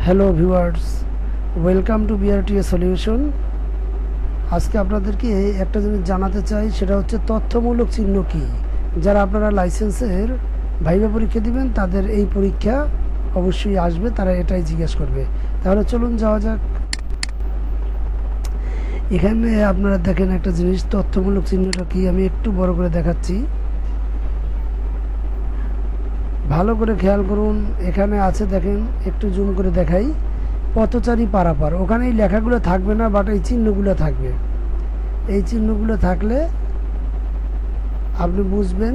Hello viewers, welcome to BRTA solution. আজকে আপনাদেরকে একটা জিনিস জানাতে চাই, সেটা হচ্ছে তথ্যমূলক চিহ্ন কি। যারা আপনারা লাইসেন্সের ভাইভা পরীক্ষা দিবেন তাদের এই পরীক্ষা অবশ্যই আসবে, তারা এটাই জিজ্ঞেস করবে। তাহলে চলুন যাওয়া যাক। এখানে আপনারা দেখেন একটা জিনিস, তথ্যমূলক চিহ্নটা কি আমি একটু বড় করে দেখাচ্ছি, ভালো করে খেয়াল করুন। এখানে আছে দেখেন, একটু জুম করে দেখাই, পথচারী পারাপার। ওখানে এই লেখাগুলো থাকবে না, বাট এই চিহ্নগুলো থাকবে। এই চিহ্নগুলো থাকলে আপনি বুঝবেন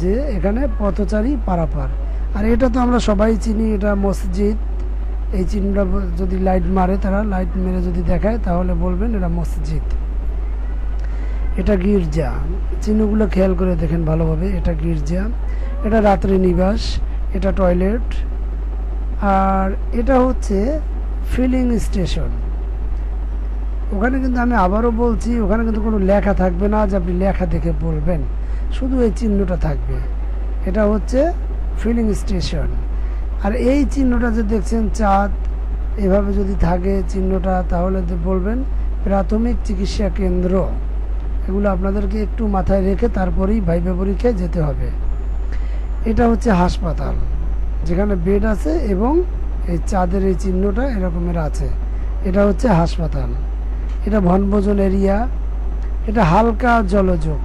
যে এখানে পথচারী পারাপার। আর এটা তো আমরা সবাই চিনি, এটা মসজিদ। এই চিহ্নটা যদি লাইট মারে, তারা লাইট মেরে যদি দেখায় তাহলে বলবেন এটা মসজিদ। এটা গির্জা, চিহ্নগুলো খেয়াল করে দেখেন ভালোভাবে। এটা গির্জা, এটা রাত্রি নিবাস, এটা টয়লেট, আর এটা হচ্ছে ফিলিং স্টেশন। ওখানে কিন্তু আমি আবারও বলছি, ওখানে কিন্তু কোনো লেখা থাকবে না যে আপনি লেখা দেখে বলবেন, শুধু এই চিহ্নটা থাকবে। এটা হচ্ছে ফিলিং স্টেশন। আর এই চিহ্নটা যে দেখছেন চাঁদ, এভাবে যদি থাকে চিহ্নটা, তাহলে বলবেন প্রাথমিক চিকিৎসা কেন্দ্র। এগুলো আপনাদেরকে একটু মাথায় রেখে তারপরেই ভাইভা পরীক্ষায় যেতে হবে। এটা হচ্ছে হাসপাতাল, যেখানে বেড আছে এবং এই চাঁদের এই চিহ্নটা এরকমের আছে। এটা হচ্ছে হাসপাতাল। এটা বনভোজন এরিয়া। এটা হালকা জলযোগ।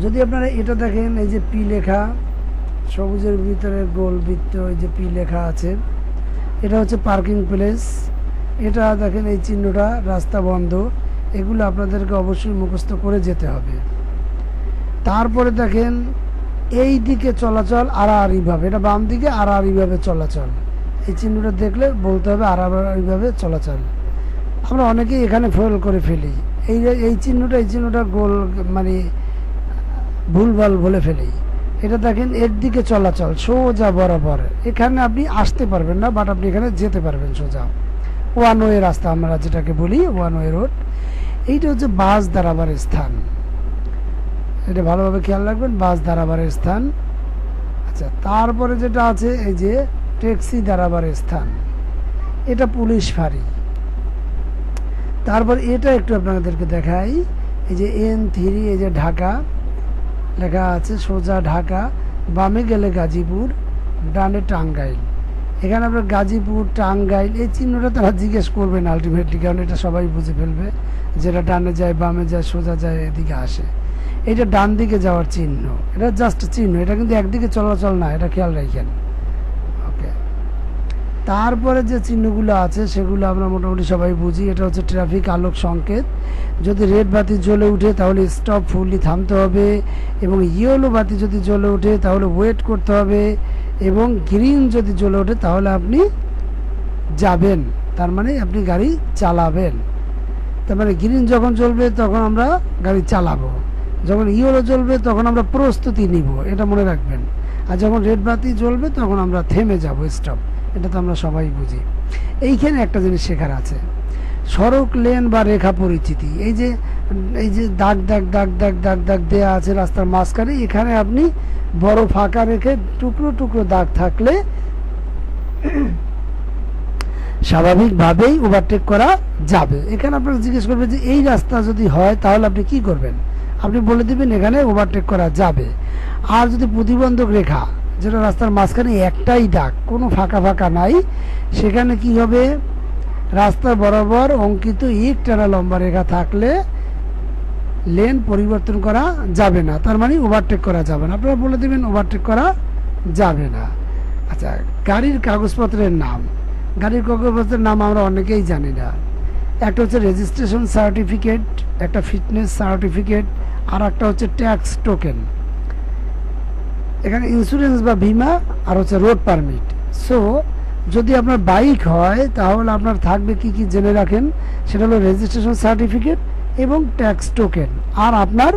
যদি আপনারা এটা দেখেন, এই যে পি লেখা, সবুজের ভিতরে গোল বৃত্ত, এই যে পি লেখা আছে, এটা হচ্ছে পার্কিং প্লেস। এটা দেখেন এই চিহ্নটা, রাস্তা বন্ধ। এগুলো আপনাদেরকে অবশ্যই মুখস্থ করে যেতে হবে। তারপরে দেখেন এই দিকে চলাচল আড়াআড়িভাবে, এটা বাম দিকে আড়াআড়িভাবে চলাচল। এই চিহ্নটা দেখলে বলতে হবে আড়াআড়িভাবে চলাচল। আমরা অনেকেই এখানে ফেল করে ফেলি, এই চিহ্নটা গোল, মানে ভুলভাল বলে ফেলি। এটা দেখেন এর দিকে চলাচল, সোজা বরাবর। এখানে আপনি আসতে পারবেন না, বাট আপনি এখানে যেতে পারবেন সোজা। ওয়ান ওয়ে রাস্তা আমরা যেটাকে বলি, ওয়ান ওয়ে রোড। এইটা হচ্ছে বাস দাঁড়াবার স্থান। এটা ভালোভাবে খেয়াল রাখবেন, বাস দাঁড়াবার স্থান। আচ্ছা, তারপরে যেটা আছে, এই যে ট্যাক্সি দাঁড়াবার স্থান, এটা পুলিশ ফাঁড়ি। তারপর এটা একটু আপনাদেরকে দেখাই, এই যে N3, এই যে ঢাকা লেখা আছে, সোজা ঢাকা, বামে গেলে গাজীপুর, ডানে টাঙ্গাইল। এখানে আপনার গাজীপুর, টাঙ্গাইল, এই চিহ্নটা তারা জিজ্ঞেস করবেন আলটিমেটলি, কারণ এটা সবাই বুঝে ফেলবে, যেটা ডানে যায়, বামে যায়, সোজা যায়, এদিকে আসে। এটা ডান দিকে যাওয়ার চিহ্ন, এটা জাস্ট চিহ্ন, এটা কিন্তু একদিকে চলাচল না, এটা খেয়াল রাখেন। ওকে, তারপরে যে চিহ্নগুলো আছে সেগুলো আমরা মোটামুটি সবাই বুঝি। এটা হচ্ছে ট্রাফিক আলোক সংকেত। যদি রেড বাতি জ্বলে উঠে তাহলে স্টপ, ফুললি থামতে হবে, এবং ইয়েলো বাতি যদি জ্বলে ওঠে তাহলে ওয়েট করতে হবে, এবং গ্রিন যদি জ্বলে ওঠে তাহলে আপনি যাবেন, তার মানে আপনি গাড়ি চালাবেন। তার মানে গ্রিন যখন জ্বলবে তখন আমরা গাড়ি চালাবো, যখন ইয়েলো জ্বলবে তখন আমরা প্রস্তুতি নিব, এটা মনে রাখবেন। আর যখন রেড বাতি জ্বলবে তখন আমরা থেমে যাব, স্টপ। এটা তো আমরা সবাই বুঝি। এইখানে একটা জিনিস শেখার আছে, সড়ক লেন বা রেখা পরিচিতি। এই যে দাগ দাগ দাগ দাগ দাগ দাগ দেয়া আছে রাস্তার মাঝখানে, এখানে আপনি বড় ফাঁকা রেখে টুকরো টুকরো দাগ থাকলে স্বাভাবিকভাবেই ওভারটেক করা যাবে। এখানে আপনারা জিজ্ঞেস করবেন যে এই রাস্তা যদি হয় তাহলে আপনি কি করবেন, আপনি বলে দিবেন এখানে ওভারটেক করা যাবে। আর যদি প্রতিবন্ধক রেখা, যেটা রাস্তার মাঝখানে একটাই দাগ, কোনো ফাঁকা ফাঁকা নাই, সেখানে কি হবে, রাস্তার বরাবর অঙ্কিত একটানা লম্বা রেখা থাকলে লেন পরিবর্তন করা যাবে না, তার মানে ওভারটেক করা যাবে না। আপনারা বলে দেবেন ওভারটেক করা যাবে না। আচ্ছা, গাড়ির কাগজপত্রের নাম। গাড়ির কাগজপত্রের নাম আমরা অনেকেই জানি না। একটা হচ্ছে রেজিস্ট্রেশন সার্টিফিকেট, একটা ফিটনেস সার্টিফিকেট, আর একটা হচ্ছে ট্যাক্স টোকেন। এখানে ইন্স্যুরেন্স বা বিমা, আর হচ্ছে রোড পারমিট। সো যদি আপনার বাইক হয় তাহলে আপনার থাকবে কি কি জেনে রাখেন, সেটা হলো রেজিস্ট্রেশন সার্টিফিকেট এবং ট্যাক্স টোকেন, আর আপনার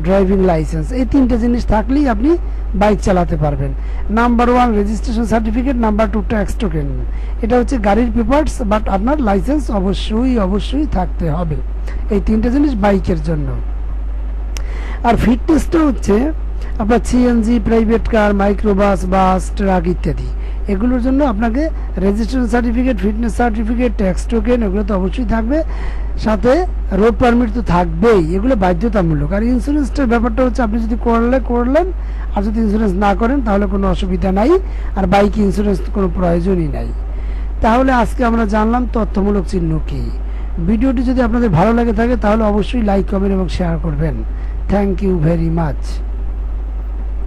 ড্রাইভিং লাইসেন্স। এই তিনটে জিনিস থাকলেই আপনি বাইক চালাতে পারবেন। Number 1 registration certificate, number 2 tax token. এটা হচ্ছে গাড়ির পেপারস, বাট আপনার লাইসেন্স অবশ্যই থাকতে হবে। এই তিনটে জিনিস বাইকের জন্য। আর ফিটনেসটা হচ্ছে আপনার সিএনজি, প্রাইভেট কার, মাইক্রোবাস, বাস, ট্রাক ইত্যাদি, এগুলোর জন্য আপনাকে registration certificate, fitness certificate, tax token এগুলো তো অবশ্যই থাকবে, সাথে রোড পারমিট তো থাকবেই, এগুলো বাধ্যতামূলক। আর ইন্স্যুরেন্সটার ব্যাপারটা হচ্ছে আপনি যদি করলেন, আর যদি ইন্স্যুরেন্স না করেন তাহলে কোনো অসুবিধা নাই, আর বাইক ইন্স্যুরেন্স কোনো প্রয়োজনই নাই। তাহলে আজকে আমরা জানলাম তথ্যমূলক চিহ্ন কী। ভিডিওটি যদি আপনাদের ভালো লাগে থাকে তাহলে অবশ্যই লাইক, কমেন্ট এবং শেয়ার করবেন। Thank you very much.